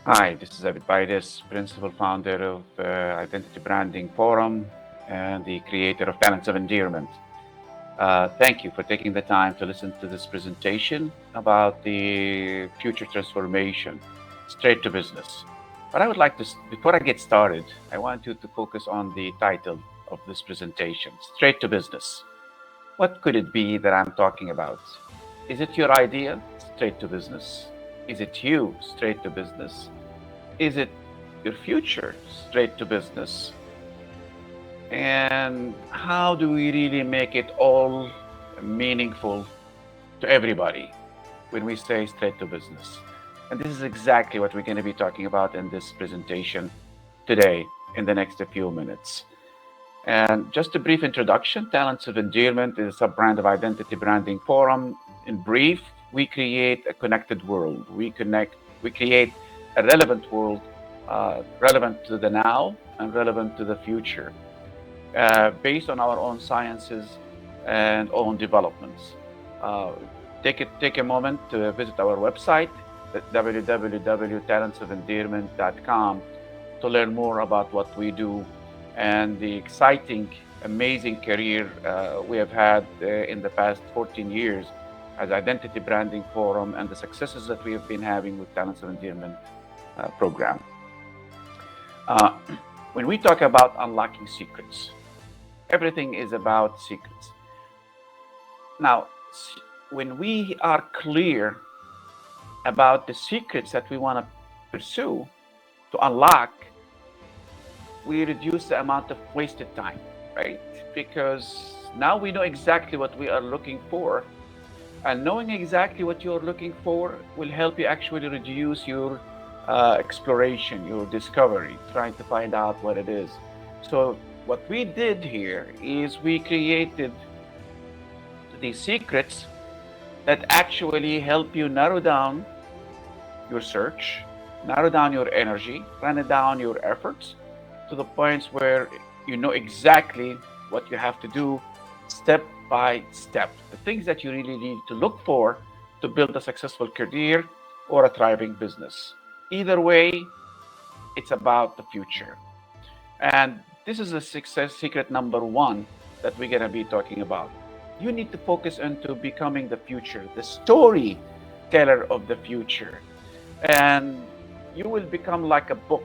Hi, this is Abed Baidas, principal founder of Identity Branding Forum and the creator of Talents of Endearment. Thank you for taking the time to listen to this presentation about the future transformation, straight to business. But I would like to, before I get started, I want you to focus on the title of this presentation, Straight to Business. What could it be that I'm talking about? Is it your idea, straight to business? Is it you, straight to business? Is it your future, straight to business? And how do we really make it all meaningful to everybody when we say straight to business? And this is exactly what we're going to be talking about in this presentation today in the next few minutes. And just a brief introduction, Talents of Endearment is a sub-brand of Identity Branding Forum. In brief, we create a connected world. We create a relevant world, relevant to the now and relevant to the future, based on our own sciences and own developments. Uh, take a moment to visit our website at www.talentsofendearment.com to learn more about what we do and the exciting, amazing career we have had in the past 14 years as Identity Branding Forum and the successes that we have been having with Talents of Endearment program. Uh, when we talk about unlocking secrets, everything is about secrets. Now, when we are clear about the secrets that we want to pursue to unlock, we reduce the amount of wasted time, right? Because now we know exactly what we are looking for, and knowing exactly what you're looking for will help you actually reduce your exploration, your discovery, trying to find out what it is. So, what we did here is we created these secrets that actually help you narrow down your search, narrow down your energy, run down your efforts to the points where you know exactly what you have to do step by step. The things that you really need to look for to build a successful career or a thriving business. Either way, it's about the future. And this is the success secret number one that we're going to be talking about. You need to focus into becoming the future, the storyteller of the future. And you will become like a book,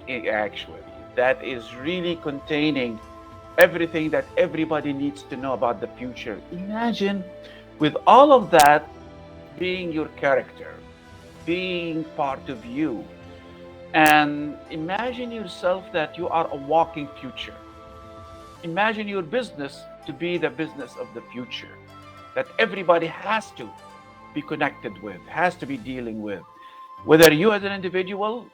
actually, that is really containing everything that everybody needs to know about the future. Imagine with all of that being your character, being part of you. And imagine yourself that you are a walking future. Imagine your business to be the business of the future that everybody has to be connected with, has to be dealing with. Whether you as an individual,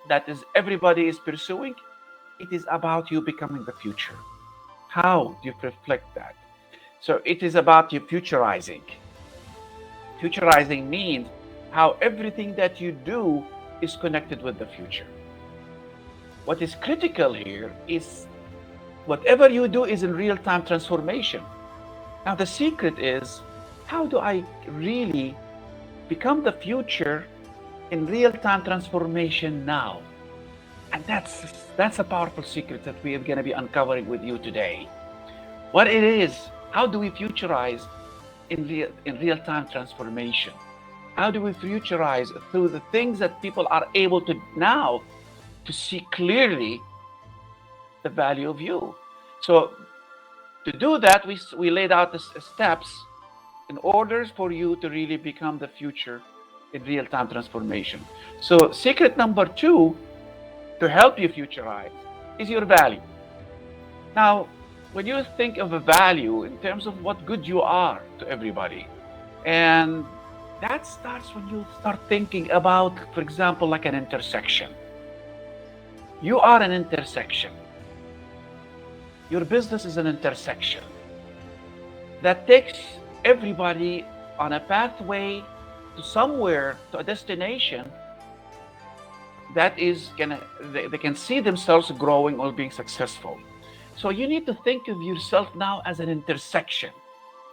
that is everybody is pursuing, it is about you becoming the future. How do you reflect that? So it is about you futurizing. Futurizing means how everything that you do is connected with the future. What is critical here is whatever you do is in real time transformation. Now, the secret is how do I really become the future in real time transformation now? And that's a powerful secret that we are going to be uncovering with you today. What it is, how do we futurize in real time transformation? How do we futurize through the things that people are able to now to see clearly the value of you? So to do that, we laid out the steps in order for you to really become the future in real time transformation. So secret number two to help you futurize is your value. Now, when you think of a value in terms of what good you are to everybody, and that starts when you start thinking about, for example, like an intersection. You are an intersection. Your business is an intersection that takes everybody on a pathway to somewhere, to a destination that is gonna, they can see themselves growing or being successful. So you need to think of yourself now as an intersection.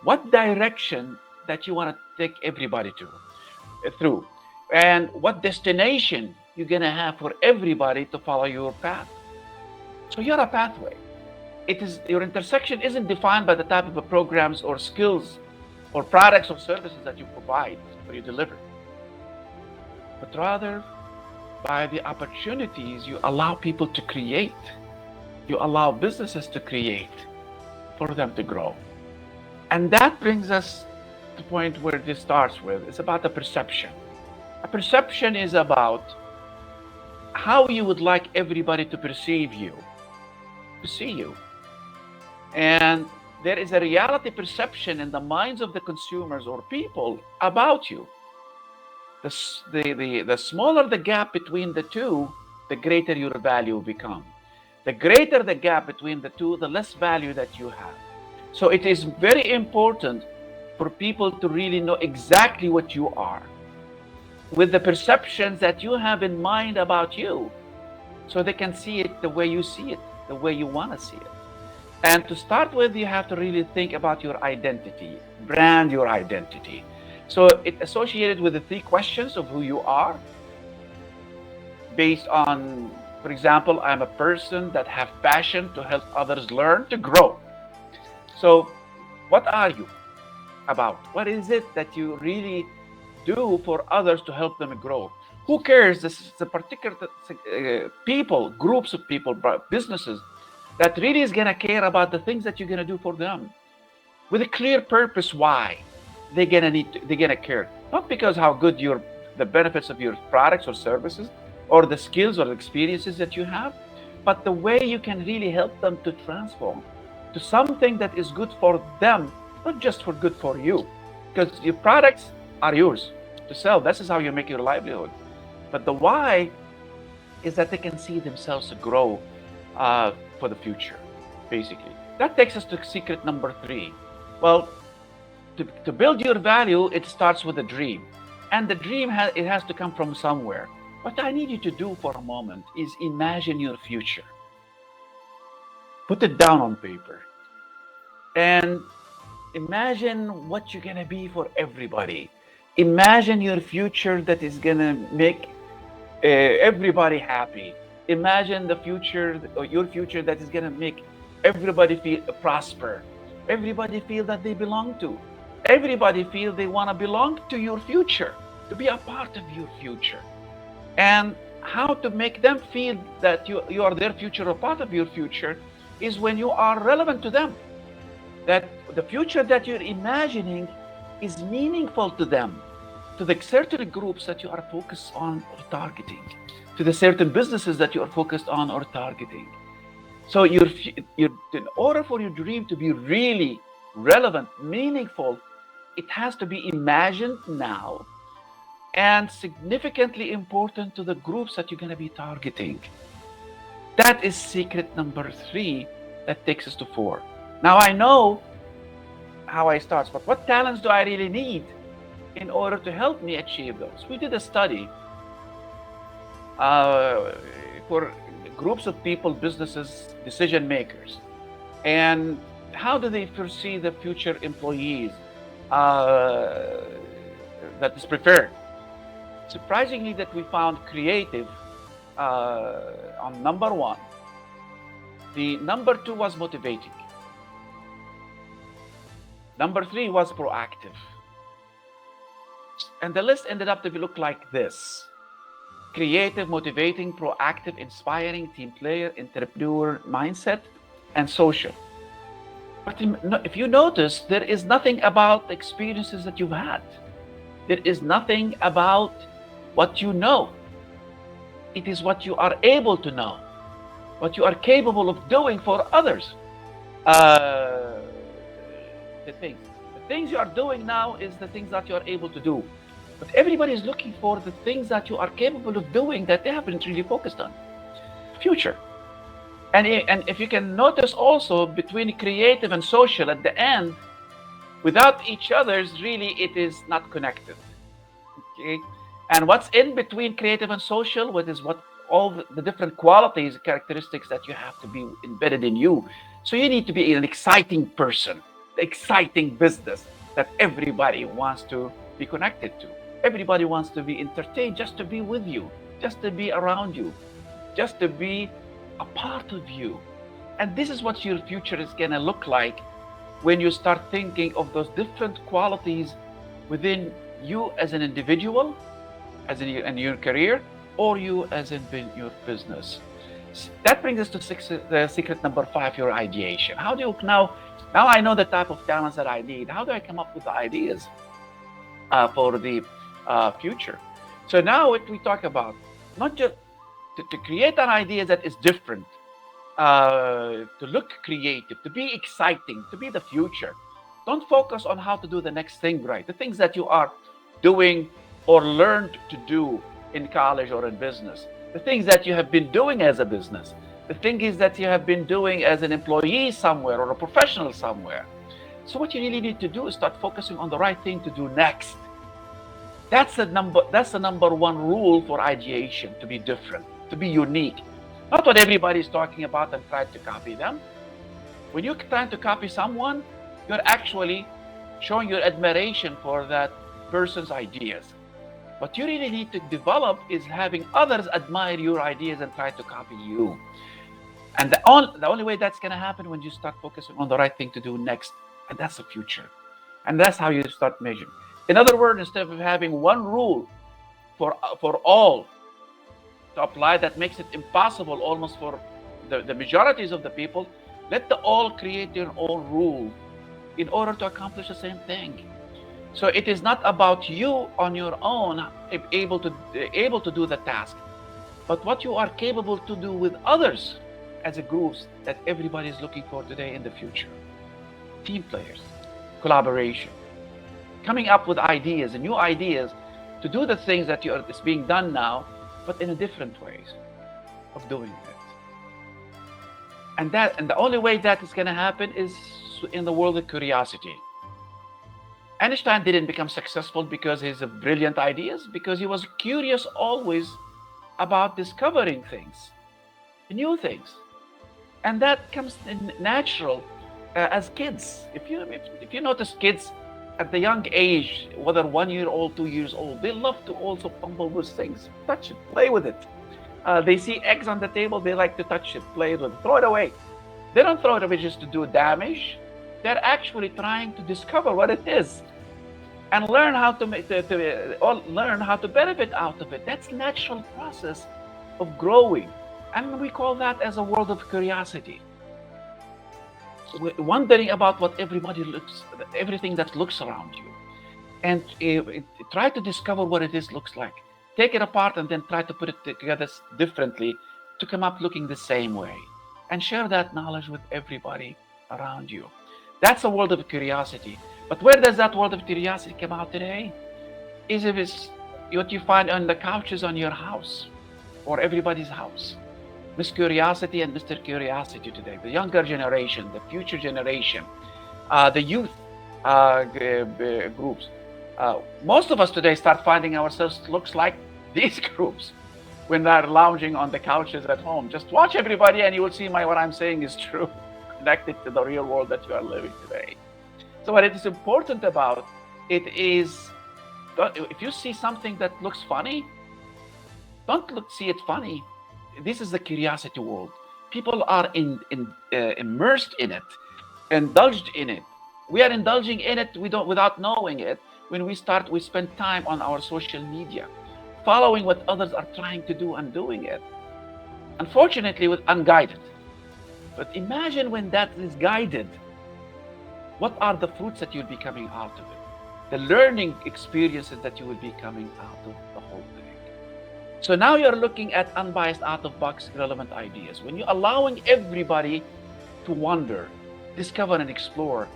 What direction that you want to take everybody to through, and what destination you're going to have for everybody to follow your path. So you're a pathway. It is, your intersection isn't defined by the type of programs or skills or products or services that you provide or you deliver, but rather by the opportunities you allow people to create, you allow businesses to create for them to grow. And that brings us to the point where this starts with. It's about the perception. A perception is about how you would like everybody to perceive you, to see you. And there is a reality perception in the minds of the consumers or people about you. The smaller the gap between the two, the greater your value becomes. The greater the gap between the two, the less value that you have. So it is very important for people to really know exactly what you are, with the perceptions that you have in mind about you, so they can see it the way you see it, the way you want to see it. And to start with, you have to really think about your identity, brand your identity. So it's associated with the 3 questions of who you are, based on, for example, I'm a person that have passion to help others learn to grow. So what are you about? What is it that you really do for others to help them grow? Who cares? This is a particular people, groups of people, businesses that really is going to care about the things that you're going to do for them with a clear purpose. Why they're going to care, not because how good the benefits of your products or services or the skills or the experiences that you have, but the way you can really help them to transform to something that is good for them, not just for good for you, because your products are yours to sell. This is how you make your livelihood. But the why is that they can see themselves grow for the future, basically. That takes us to secret number 3. Well, to build your value, it starts with a dream. And the dream, it has to come from somewhere. What I need you to do for a moment is imagine your future. Put it down on paper. And imagine what you're going to be for everybody. Imagine your future that is going to make everybody happy. Imagine the future, or your future, that is going to make everybody feel prosper. Everybody feel that they belong to. Everybody feel they want to belong to your future, to be a part of your future. And how to make them feel that you are their future or part of your future is when you are relevant to them. That the future that you're imagining is meaningful to them, to the certain groups that you are focused on or targeting, to the certain businesses that you are focused on or targeting. So in order for your dream to be really relevant, meaningful, it has to be imagined now and significantly important to the groups that you're going to be targeting. That is secret number 3 that takes us to 4. Now I know how I start, but what talents do I really need in order to help me achieve those? We did a study for groups of people, businesses, decision makers, and how do they foresee the future employees that is preferred. Surprisingly, that we found creative on number 1. The number 2 was motivating. Number 3 was proactive. And the list ended up to look like this: creative, motivating, proactive, inspiring, team player, entrepreneur mindset, and social. But if you notice, there is nothing about the experiences that you've had. There is nothing about what you know. It is what you are able to know, what you are capable of doing for others. The things you are doing now is the things that you are able to do. But everybody is looking for the things that you are capable of doing that they haven't really focused on. Future. And if you can notice also, between creative and social at the end, without each other's, really it is not connected. Okay? And what's in between creative and social, what all the different qualities, characteristics that you have to be embedded in you. So you need to be an exciting person, exciting business that everybody wants to be connected to. Everybody wants to be entertained just to be with you. just to be around you, just to be a part of you. And this is what your future is going to look like when you start thinking of those different qualities within you as an individual, as in your career, or you as in your business. That brings us to the secret number 5, your ideation. How do you now I know the type of talents that I need. How do I come up with the ideas for the future? So now what we talk about, not just to create an idea that is different, to look creative, to be exciting, to be the future. Don't focus on how to do the next thing right. The things that you are doing or learned to do in college or in business. The things that you have been doing as a business. The thing is that you have been doing as an employee somewhere or a professional somewhere. So what you really need to do is start focusing on the right thing to do next. That's the number one rule for ideation, to be different, to be unique. Not what everybody is talking about and try to copy them. When you're trying to copy someone, you're actually showing your admiration for that person's ideas. What you really need to develop is having others admire your ideas and try to copy you. And the only way that's going to happen when you start focusing on the right thing to do next. And that's the future. And that's how you start measuring. In other words, instead of having one rule for all to apply that makes it impossible almost for the majorities of the people, let the all create their own rule in order to accomplish the same thing. So it is not about you on your own able to do the task, but what you are capable to do with others as a group that everybody is looking for today in the future. Team players, collaboration, coming up with ideas and new ideas to do the things that is being done now, but in a different ways of doing it. And the only way that is going to happen is in the world of curiosity. Einstein didn't become successful because he has brilliant ideas, because he was curious always about discovering things, new things. And that comes natural as kids. If you notice kids at the young age, whether 1 year old, 2 years old, they love to also fumble with things, touch it, play with it. They see eggs on the table, they like to touch it, play with it, throw it away. They don't throw it away just to do damage. They're actually trying to discover what it is and learn how to learn how to benefit out of it. That's natural process of growing, and we call that as a world of curiosity. Wondering about what everything that looks around you, and try to discover what it looks like. Take it apart and then try to put it together differently to come up looking the same way, and share that knowledge with everybody around you. That's a world of curiosity. But where does that world of curiosity come out today? Is if it's what you find on the couches on your house or everybody's house. Miss Curiosity and Mr. Curiosity today, the younger generation, the future generation, the youth groups. Most of us today start finding ourselves looks like these groups when they're lounging on the couches at home. Just watch everybody and you will see what I'm saying is true, connected to the real world that you are living today. So what it is important about it is, if you see something that looks funny, don't see it funny. This is the curiosity world. People are immersed in it, indulged in it. We are indulging in it without knowing it. When we spend time on our social media, following what others are trying to do and doing it. Unfortunately, with unguided. But imagine when that is guided, what are the fruits that you'll be coming out of it? The learning experiences that you will be coming out of the whole thing. So now you're looking at unbiased, out-of-box, relevant ideas. When you're allowing everybody to wonder, discover, and explore,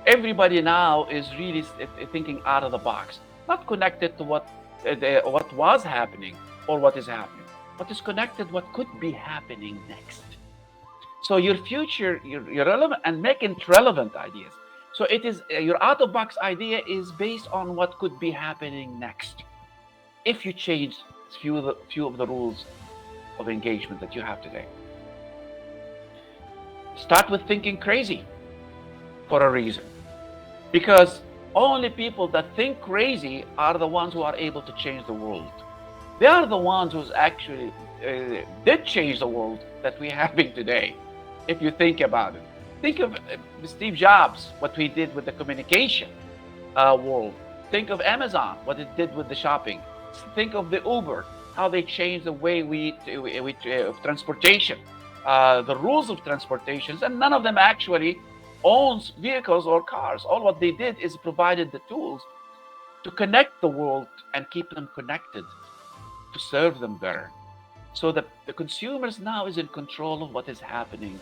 everybody now is really thinking out of the box, not connected to what was happening or what is happening, but is connected what could be happening next. So your future, your relevant, and making relevant ideas. So it is your out-of-box idea is based on what could be happening next. If you change few of the rules of engagement that you have today. Start with thinking crazy for a reason. Because only people that think crazy are the ones who are able to change the world. They are the ones who actually did change the world that we're having today. If you think about it, think of Steve Jobs, what he did with the communication world. Think of Amazon, what it did with the shopping. Think of the Uber, how they changed the way of transportation, the rules of transportations, and none of them actually owns vehicles or cars. All what they did is provided the tools to connect the world and keep them connected, to serve them better. So the consumers now is in control of what is happening.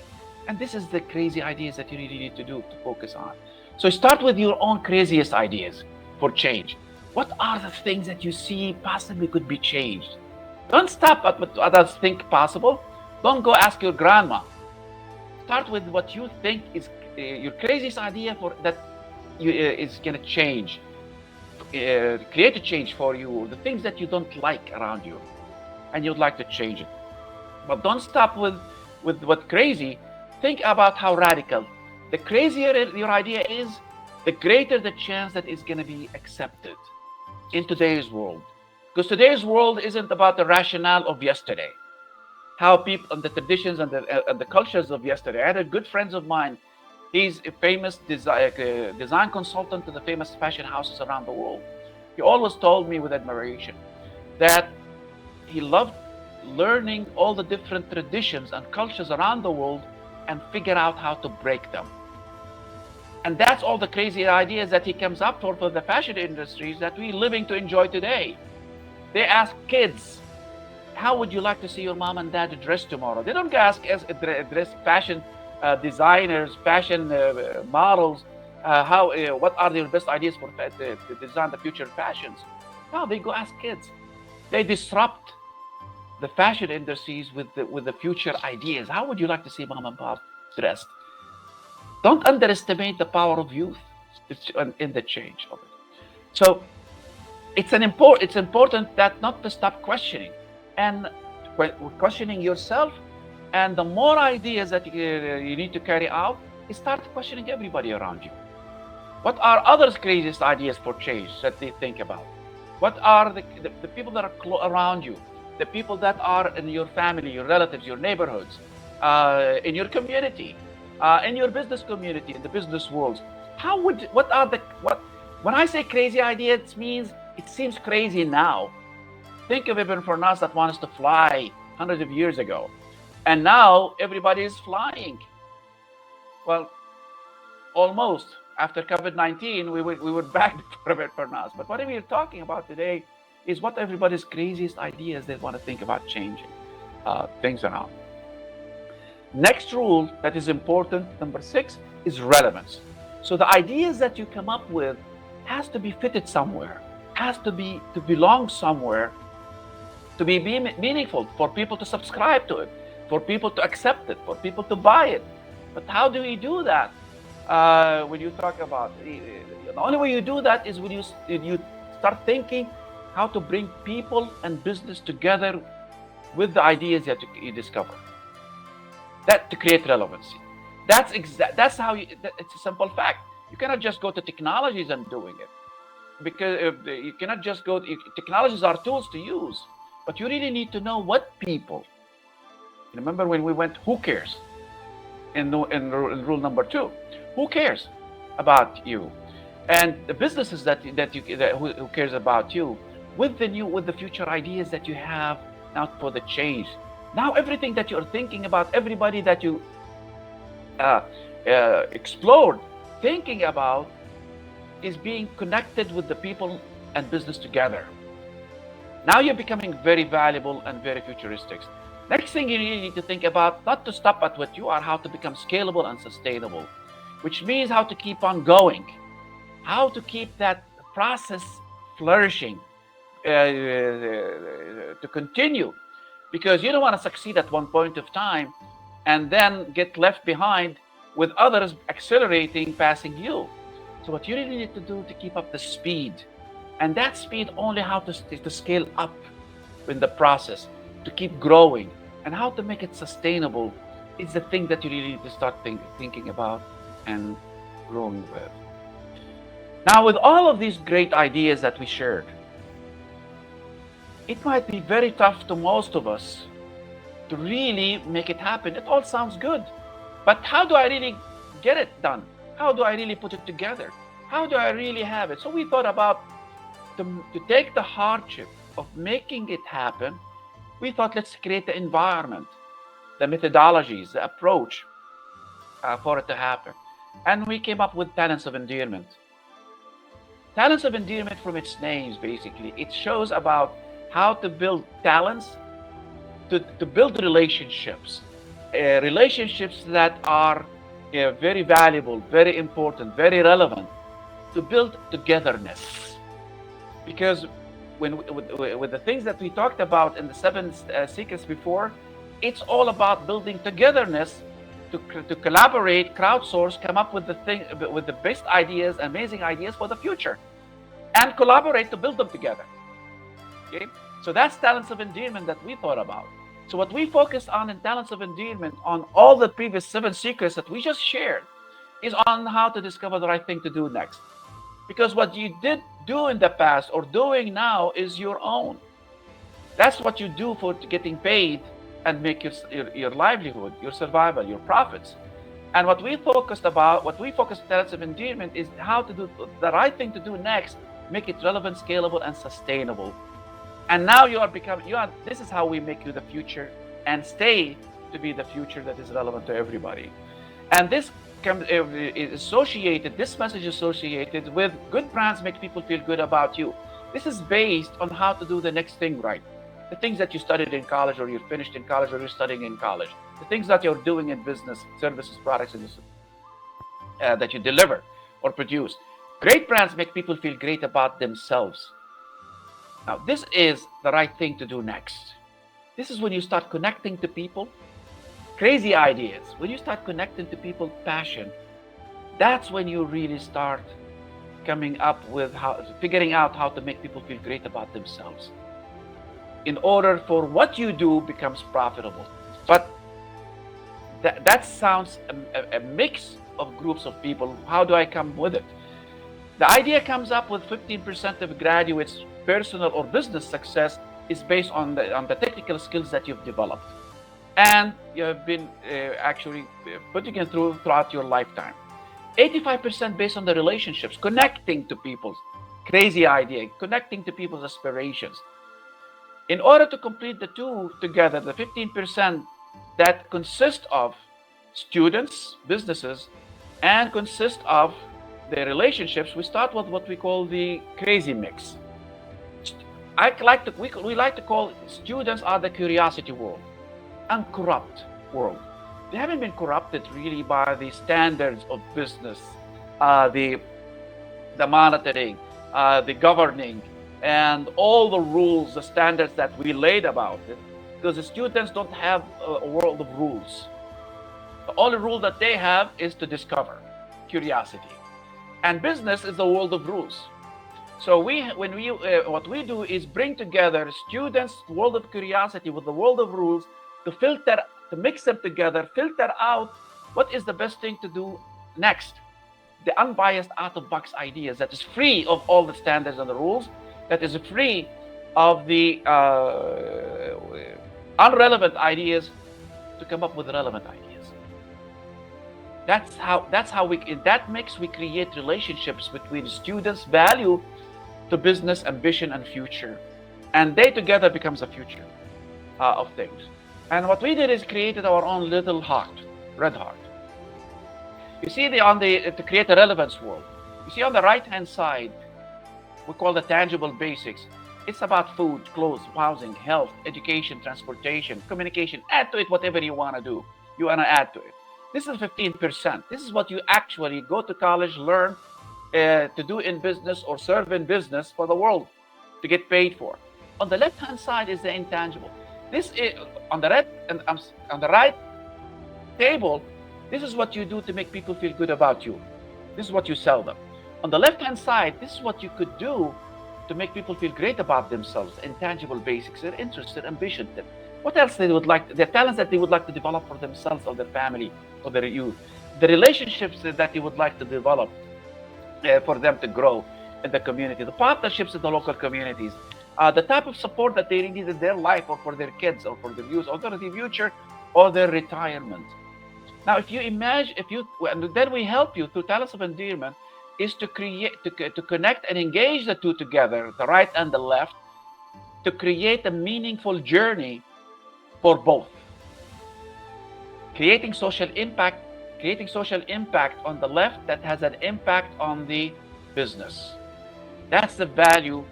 And this is the crazy ideas that you really need to do to focus on. So start with your own craziest ideas for change. What are the things that you see possibly could be changed? Don't stop at what others think possible. Don't go ask your grandma. Start with what you think is your craziest idea for that is going to change, create a change for you, the things that you don't like around you, and you'd like to change it. But don't stop with what crazy. Think about how radical. The crazier your idea is, the greater the chance that it's going to be accepted in today's world. Because today's world isn't about the rationale of yesterday, how people and the traditions and the cultures of yesterday. I had a good friend of mine. He's a famous design consultant to the famous fashion houses around the world. He always told me with admiration that he loved learning all the different traditions and cultures around the world and figure out how to break them. And that's all the crazy ideas that he comes up for the fashion industries that we're living to enjoy today. They ask kids, how would you like to see your mom and dad dressed tomorrow? They don't ask dress fashion designers, fashion models, what are their best ideas for to design the future fashions. No, they go ask kids. They disrupt the fashion industries with the future ideas. How would you like to see mom and pop dressed? Don't underestimate the power of youth in the change of it. So it's important that not to stop questioning and questioning yourself. And the more ideas that you need to carry out, you start questioning everybody around you. What are others' craziest ideas for change that they think about? What are the people that are around you? The people that are in your family, your relatives, your neighborhoods, in your community, in your business community, in the business world. When I say crazy idea, it seems crazy now. Think of Ibn Farnas that wants to fly hundreds of years ago. And now everybody is flying. Well, almost. After COVID-19, we were back to Ibn Farnas. But what we're talking about today is what everybody's craziest ideas they want to think about changing things around. Next rule that is important, number 6, is relevance. So the ideas that you come up with has to be fitted somewhere, has to belong somewhere, to be meaningful, for people to subscribe to it, for people to accept it, for people to buy it. But how do we do that? When you talk about the only way you do that is when you start thinking how to bring people and business together with the ideas that you discover. That to create relevancy. That's how it's a simple fact. You cannot just go to technologies and doing it, because you cannot just go. Technologies are tools to use, but you really need to know what people. Remember when we went, who cares? In rule number 2, who cares about you, and the businesses who cares about you, with the future ideas that you have now for the change. Now everything that you're thinking about, everybody that you explored thinking about, is being connected with the people and business together. Now you're becoming very valuable and very futuristic. Next thing you really need to think about, not to stop at what you are, how to become scalable and sustainable, which means how to keep on going, how to keep that process flourishing, to continue, because you don't want to succeed at one point of time and then get left behind with others accelerating, passing you. So what you really need to do to keep up the speed, and that speed only how to scale up in the process, to keep growing, and how to make it sustainable, is the thing that you really need to start thinking about and growing with. Now, with all of these great ideas that we shared, it might be very tough to most of us to really make it happen. It all sounds good, but how do I really get it done? How do I really put it together? How do I really have it? So we thought about to take the hardship of making it happen. We thought, let's create the environment, the methodologies, the approach for it to happen. And we came up with Talents of Endearment. Talents of Endearment, from its names, basically, it shows about how to build talents, to build relationships, relationships that are very valuable, very important, very relevant, to build togetherness. Because with the things that we talked about in the seven secrets before, it's all about building togetherness, to collaborate, crowdsource, come up with with the best ideas, amazing ideas for the future, and collaborate to build them together. Okay, so that's Talents of Endearment that we thought about. So what we focused on in Talents of Endearment, on all the previous 7 secrets that we just shared, is on how to discover the right thing to do next. Because what you did do in the past or doing now is your own. That's what you do for getting paid and make your livelihood, your survival, your profits. And what we focused Talents of Endearment, is how to do the right thing to do next, make it relevant, scalable, and sustainable. And now this is how we make you the future and stay to be the future that is relevant to everybody. And this message is associated with good brands make people feel good about you. This is based on how to do the next thing right. The things that you studied in college, or you finished in college, or you're studying in college. The things that you're doing in business, services, products, that you deliver or produce. Great brands make people feel great about themselves. Now, this is the right thing to do next. This is when you start connecting to people, crazy ideas. When you start connecting to people, passion, that's when you really start coming up with figuring out how to make people feel great about themselves, in order for what you do becomes profitable. But that sounds a mix of groups of people. How do I come with it? The idea comes up with 15% of graduates' personal or business success is based on the technical skills that you've developed, and you have been actually putting it throughout your lifetime. 85% based on the relationships, connecting to people's crazy idea, connecting to people's aspirations. In order to complete the two together, the 15% that consist of students, businesses, and consist of the relationships, we start with what we call the crazy mix. We like to call students are the curiosity world, uncorrupt world. They haven't been corrupted really by the standards of business, the monitoring, the governing, and all the rules, the standards that we laid about it, because the students don't have a world of rules. The only rule that they have is to discover, curiosity. And business is the world of rules. So what we do is bring together students' world of curiosity with the world of rules, to mix them together, filter out what is the best thing to do next. The unbiased, out-of-box ideas that is free of all the standards and the rules, that is free of the unrelevant ideas, to come up with relevant ideas. That's how in that mix we create relationships between students' value to business, ambition, and future, and they together becomes a future of things. And what we did is created our own little heart, red heart. You see, to create a relevance world. You see on the right-hand side, we call the tangible basics. It's about food, clothes, housing, health, education, transportation, communication. Add to it whatever you want to do. You want to add to it. This is 15%. This is what you actually go to college, learn to do in business or serve in business for the world to get paid for. On the left-hand side is the intangible. This is on the right table. This is what you do to make people feel good about you. This is what you sell them. On the left-hand side, this is what you could do to make people feel great about themselves. Intangible basics, their interests, their ambition. What else they would like, their talents that they would like to develop for themselves or their family or their youth. The relationships that they would like to develop for them to grow in the community. The partnerships in the local communities. the type of support that they need in their life or for their kids or for their youth or their future or their retirement. Now, if you imagine, and then we help you through talents of endearment, is to create, to connect and engage the two together, the right and the left, to create a meaningful journey for both. Creating social impact on the left that has an impact on the business. That's the value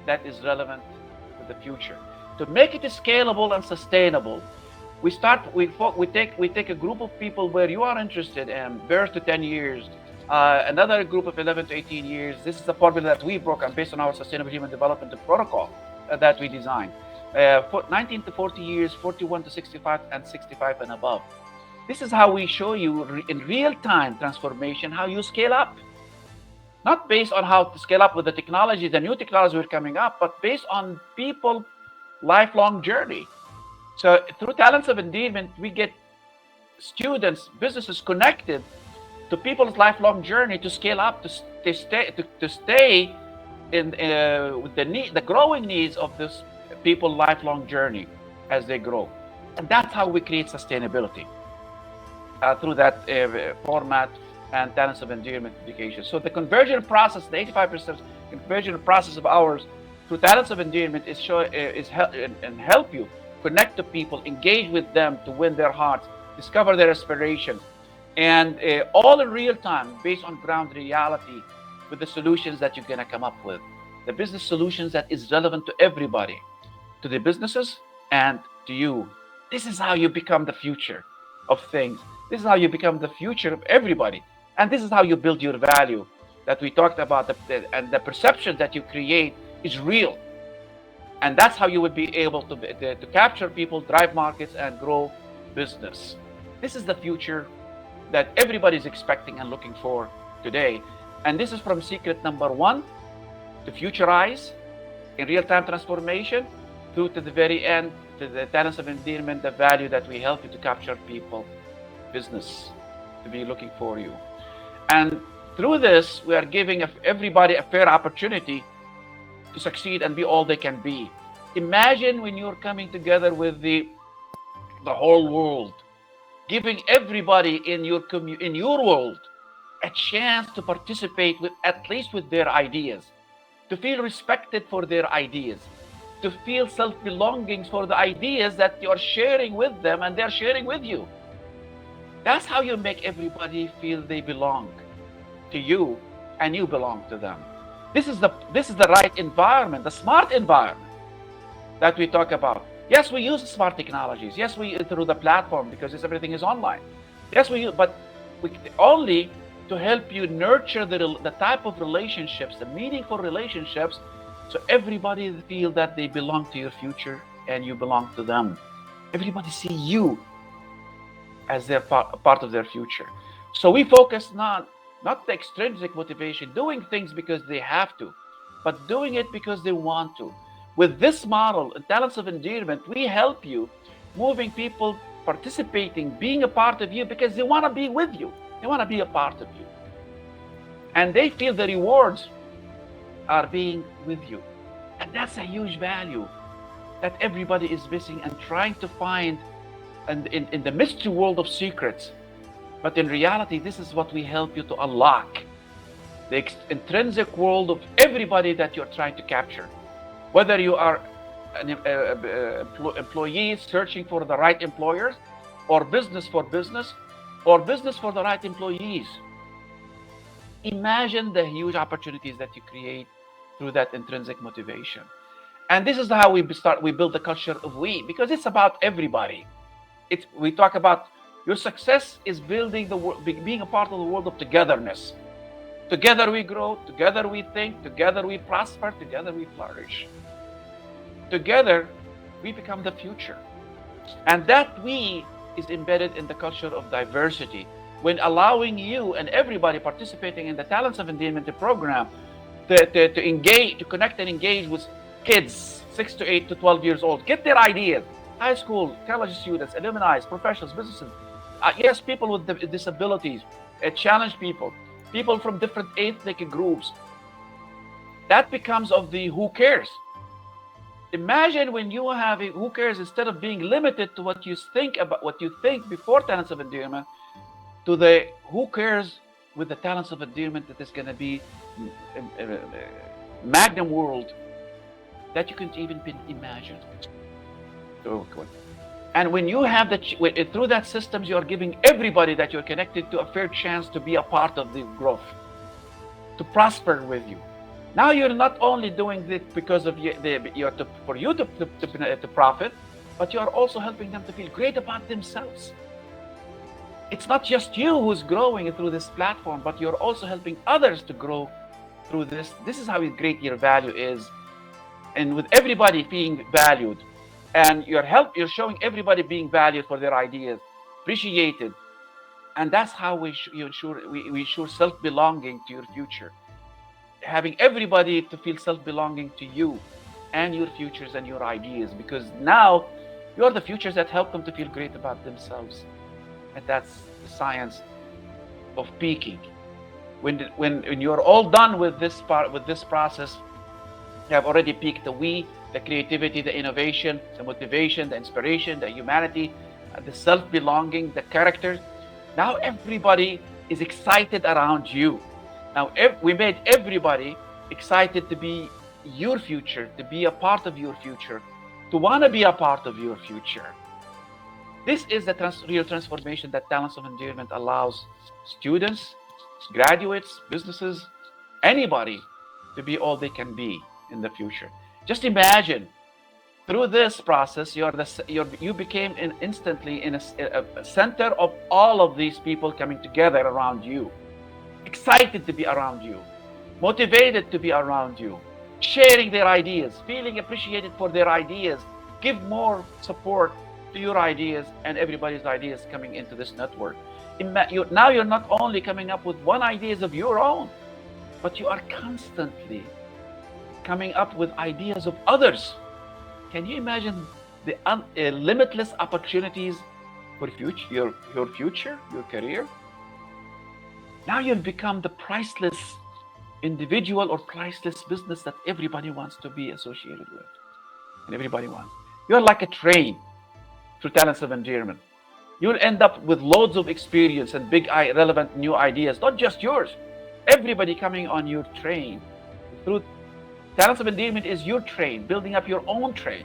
that is relevant to the future. To make it scalable and sustainable, we take a group of people where you are interested in birth to 10 years, another group of 11 to 18 years. This is the formula that we broke on based on our sustainable human development protocol that we designed. 19 to 40 years, 41 to 65, and 65 and above. This is how we show you in real-time transformation how you scale up. Not based on how to scale up with the technology, the new technology we're coming up, but based on people lifelong journey. So through talents of endearment, we get students, businesses connected to people's lifelong journey to scale up, to stay in with the growing needs of this people lifelong journey as they grow. And that's how we create sustainability through that format and talents of endearment education. So the conversion process, the 85% conversion process of ours through talents of endearment is help you connect to people, engage with them to win their hearts, discover their aspirations, and all in real time based on ground reality with the solutions that you're going to come up with. The business solutions that is relevant to everybody, to the businesses and to you. This is how you become the future of things. This is how you become the future of everybody. And this is how you build your value that we talked about, and the perception that you create is real. And that's how you would be able to capture people, drive markets, and grow business. This is the future that everybody is expecting and looking for today. And this is from secret number 1 to Futurize in real-time transformation through to the very end, to the talents of endearment, the value that we help you to capture people, business, to be looking for you. And through this, we are giving everybody a fair opportunity to succeed and be all they can be. Imagine when you're coming together with the whole world, giving everybody in your world a chance to participate with at least with their ideas, to feel respected for their ideas, to feel self-belonging for the ideas that you're sharing with them and they're sharing with you. That's how you make everybody feel they belong to you and you belong to them. This is the right environment, the smart environment that we talk about. Yes, we use smart technologies. Yes, we through the platform because everything is online. Yes, but we only to help you nurture the type of relationships, the meaningful relationships, so everybody feel that they belong to your future and you belong to them. Everybody see you as their part of their future. So we focus not the extrinsic motivation, doing things because they have to, but doing it because they want to. With this model, talents of endearment, we help you moving people, participating, being a part of you because they want to be with you. They want to be a part of you. And they feel the rewards are being with you. And that's a huge value that everybody is missing and trying to find in the mystery world of secrets. But in reality, this is what we help you to unlock. The intrinsic world of everybody that you're trying to capture. Whether you are an employee searching for the right employers, or business for business, or business for the right employees. Imagine the huge opportunities that you create through that intrinsic motivation. And this is how we build the culture of we, because it's about everybody. We talk about your success is building the world, being a part of the world of togetherness. Together we grow, together we think, together we prosper, together we flourish. Together we become the future. And that we is embedded in the culture of diversity. When allowing you and everybody participating in the Talents of Endearment program to engage, to connect and engage with kids 6 to 8 to 12 years old, get their ideas, high school, college students, alumni, professionals, businesses, yes, people with disabilities, challenged people from different ethnic groups. That becomes of the who cares. Imagine when you have a who cares, instead of being limited to what you think about, what you think before talents of endearment, to the who cares with the talents of endearment that is going to be magnum world that you couldn't even imagine. So, and when you have that, through that systems, you are giving everybody that you're connected to a fair chance to be a part of the growth, to prosper with you. Now you're not only doing it because of for you to profit, but you are also helping them to feel great about themselves. It's not just you who's growing through this platform, but you're also helping others to grow through this. This is how great your value is, and with everybody being valued, and you're showing everybody being valued for their ideas, appreciated, and that's how we ensure self-belonging to your future, having everybody to feel self-belonging to you and your futures and your ideas, because now you're the futures that help them to feel great about themselves. And that's the science of peaking. When you're all done with this process, you have already peaked the we, the creativity, the innovation, the motivation, the inspiration, the humanity, the self-belonging, the character. Now everybody is excited around you. Now we made everybody excited to be your future, to be a part of your future, to want to be a part of your future. This is the real transformation that Talents of Endearment allows students, graduates, businesses, anybody to be all they can be in the future. Just imagine, through this process, you became instantly in a center of all of these people coming together around you, excited to be around you, motivated to be around you, sharing their ideas, feeling appreciated for their ideas. Give more support to your ideas and everybody's ideas coming into this network. Now you're not only coming up with one ideas of your own, but you are constantly coming up with ideas of others. Can you imagine the limitless opportunities for your future, your career? Now you've become the priceless individual or priceless business that everybody wants to be associated with. And everybody wants. You're like a train through Talents of Endearment. You'll end up with loads of experience and big, relevant new ideas, not just yours. Everybody coming on your train. Through Talents of Endearment is your train, building up your own train,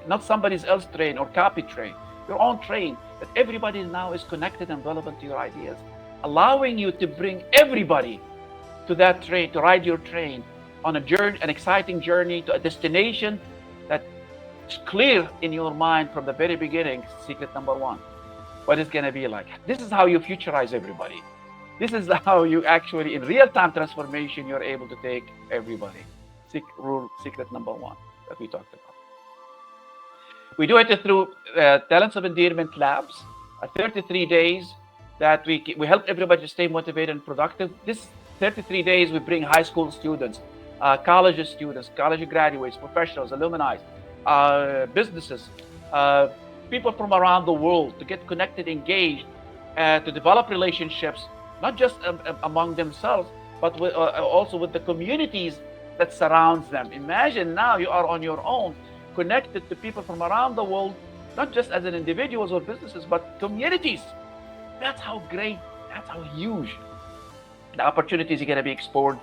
not somebody else's train or copy train, your own train, that everybody now is connected and relevant to your ideas, allowing you to bring everybody to that train, to ride your train on a journey, an exciting journey to a destination that is clear in your mind from the very beginning. Secret number one, what it's going to be like. This is how you futurize everybody. This is how you actually, in real-time transformation, you're able to take everybody. Secret number one that we talked about. We do it through Talents of Endearment Labs, 33 days that we help everybody to stay motivated and productive. This 33 days, we bring high school students, college students, college graduates, professionals, alumni, businesses, people from around the world to get connected, engaged, to develop relationships, not just among themselves, but also with the communities that surrounds them. Imagine now you are on your own, connected to people from around the world, not just as an individuals or businesses, but communities. That's how great, that's how huge the opportunities you're going to be exposed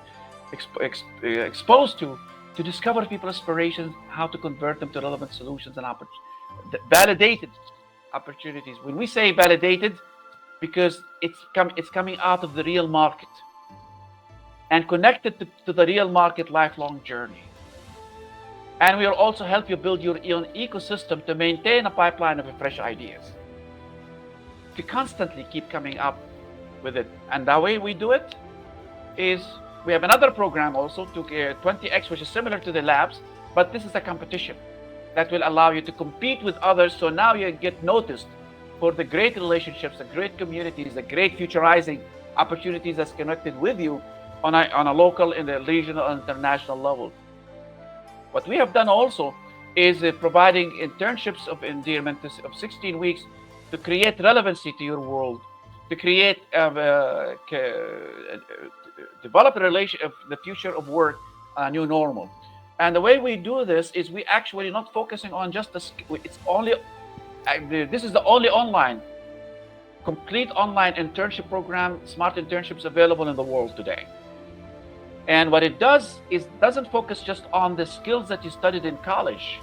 to discover people's aspirations, how to convert them to relevant solutions and validated opportunities. When we say validated, because it's coming out of the real market and connected to the real market lifelong journey. And we will also help you build your own ecosystem to maintain a pipeline of fresh ideas, to constantly keep coming up with it. And the way we do it is we have another program also to 20X, which is similar to the labs, but this is a competition that will allow you to compete with others. So now you get noticed for the great relationships, the great communities, the great futurizing opportunities that's connected with you on a local, in the regional, and international level. What we have done also is providing internships of endearment of 16 weeks to create relevancy to your world, to create, develop a relation of the future of work, a new normal. And the way we do this is we actually not focusing on just it's only, this is the only complete online internship program, smart internships available in the world today. And what it does is doesn't focus just on the skills that you studied in college,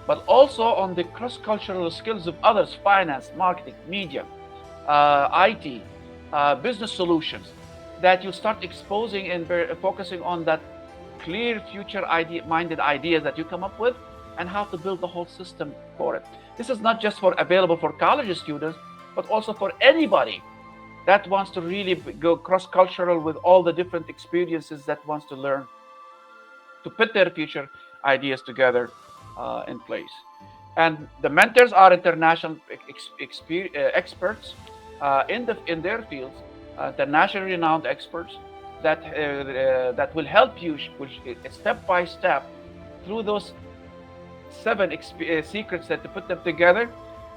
but also on the cross-cultural skills of others: finance, marketing, media, IT, business solutions, that you start exposing and focusing on that clear future minded ideas that you come up with, and how to build the whole system for it. This is not just available for college students, but also for anybody that wants to really go cross-cultural with all the different experiences, that wants to learn to put their future ideas together in place. And the mentors are international experts in their fields, internationally renowned experts that will help you step by step through those 7 secrets, that to put them together,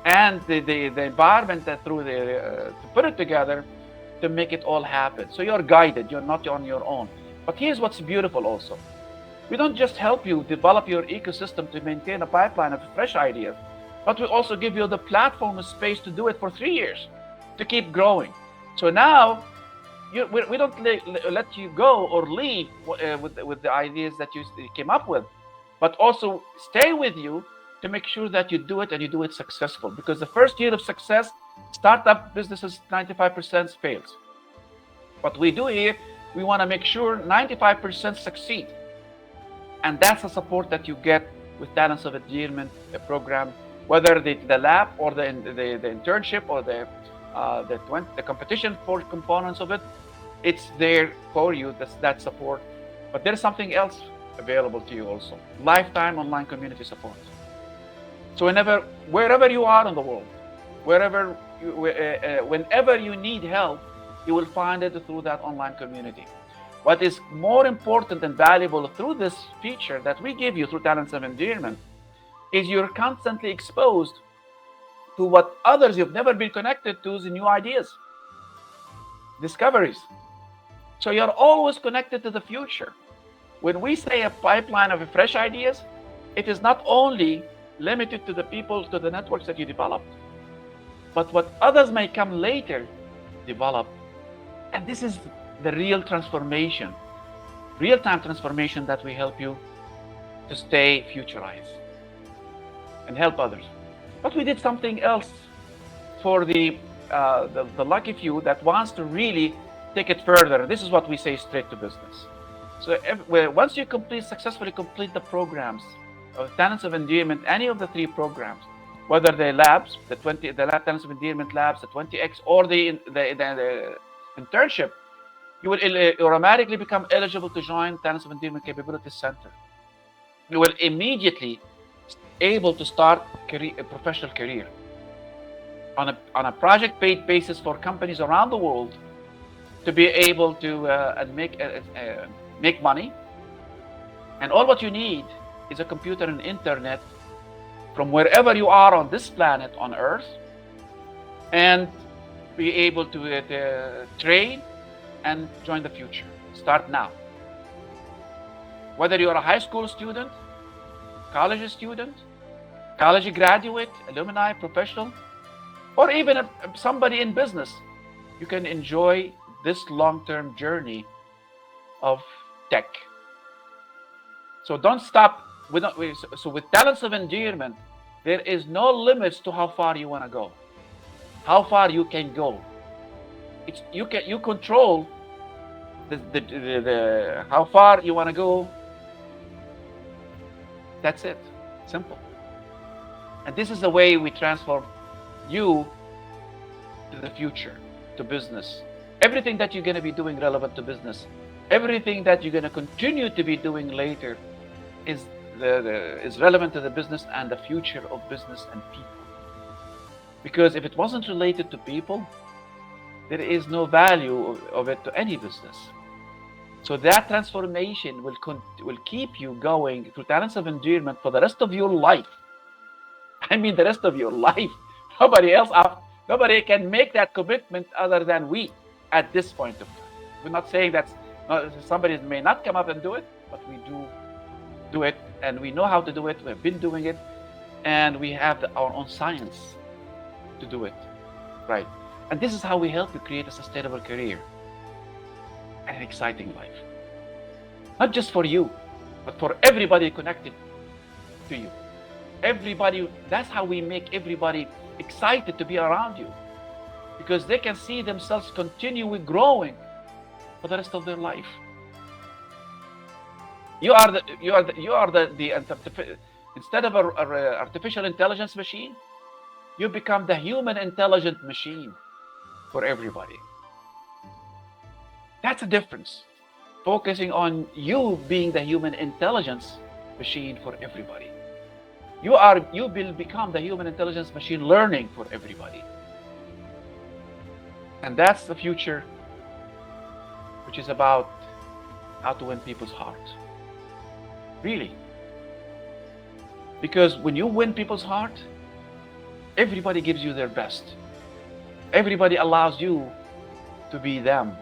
and the environment that to put it together, to make it all happen. So you're guided, you're not on your own. But here's what's beautiful also. We don't just help you develop your ecosystem to maintain a pipeline of fresh ideas, but we also give you the platform and space to do it for 3 years, to keep growing. So now we don't let you go or leave with the ideas that you came up with, but also stay with you to make sure that you do it, and you do it successful. Because the first year of success, startup businesses, 95% fails. What we do here, we want to make sure 95% succeed. And that's the support that you get with Talents of Endearment program, whether the lab or the internship or the competition for components of it. It's there for you, that support. But there's something else available to you also: lifetime online community support. So wherever you are in the world, whenever you need help, you will find it through that online community. What is more important and valuable through this feature that we give you through Talents of Endearment is you're constantly exposed to what others you've never been connected to, the new ideas, discoveries. So you're always connected to the future. When we say a pipeline of fresh ideas, it is not only limited to the people, to the networks that you developed, but what others may come later develop. And this is the real transformation, real-time transformation, that we help you to stay futurized and help others. But we did something else for the lucky few that wants to really take it further. This is what we say: straight to business. So once you successfully complete the programs of Talents of Endearment, any of the 3 programs, whether the labs, the Talents of Endearment labs, the 20X, or the internship, you will automatically become eligible to join Talents of Endearment Capability Center. You will immediately able to start a professional career on a project-paid basis for companies around the world, to be able to make money. And all what you need is a computer and internet from wherever you are on this planet, on Earth, and be able to train and join the future. Start now. Whether you're a high school student, college student, college graduate, alumni, professional, or even somebody in business, you can enjoy this long-term journey of tech. So don't stop. So with Talents of Endearment, there is no limits to how far you want to go, how far you can go. You control the how far you want to go. That's it. Simple. And this is the way we transform you to the future, to business. Everything that you're going to be doing relevant to business, everything that you're going to continue to be doing later is relevant to the business and the future of business and people. Because if it wasn't related to people, there is no value of it to any business. So that transformation will keep you going through Talents of Endearment for the rest of your life. I mean, the rest of your life. Nobody can make that commitment other than we at this point of time. We're not saying that somebody may not come up and do it, but we do do it, and we know how to do it. We've been doing it, and we have our own science to do it, right? And this is how we help you create a sustainable career and an exciting life. Not just for you, but for everybody connected to you. Everybody, that's how we make everybody excited to be around you, because they can see themselves continually growing for the rest of their life. Instead of an artificial intelligence machine, you become the human intelligent machine for everybody. That's a difference. Focusing on you being the human intelligence machine for everybody. You will become the human intelligence machine learning for everybody. And that's the future, which is about how to win people's heart. Really. Because when you win people's heart, everybody gives you their best. Everybody allows you to be them.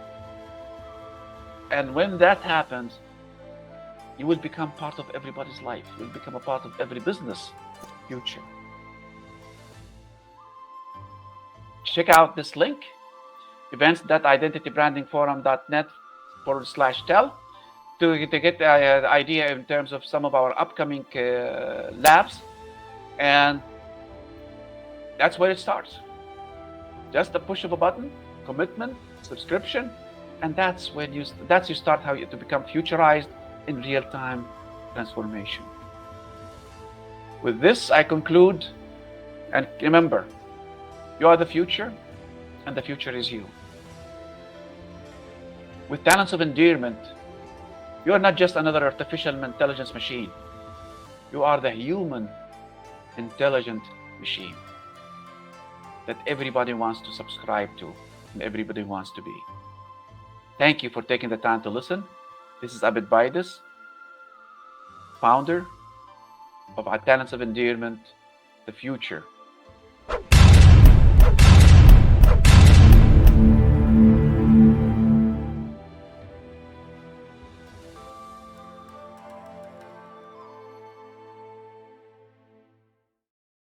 And when that happens, you will become part of everybody's life. You will become a part of every business future. Check out this link, events.identitybrandingforum.net/tell, to get the idea in terms of some of our upcoming labs. And that's where it starts. Just a push of a button, commitment, subscription, and that's when you start how to become futurized in real-time transformation. With this, I conclude, and remember, you are the future, and the future is you. With talents of endearment, you are not just another artificial intelligence machine. You are the human intelligent machine that everybody wants to subscribe to and everybody wants to be. Thank you for taking the time to listen. This is Abed Baidas, founder of Talents of Endearment, the future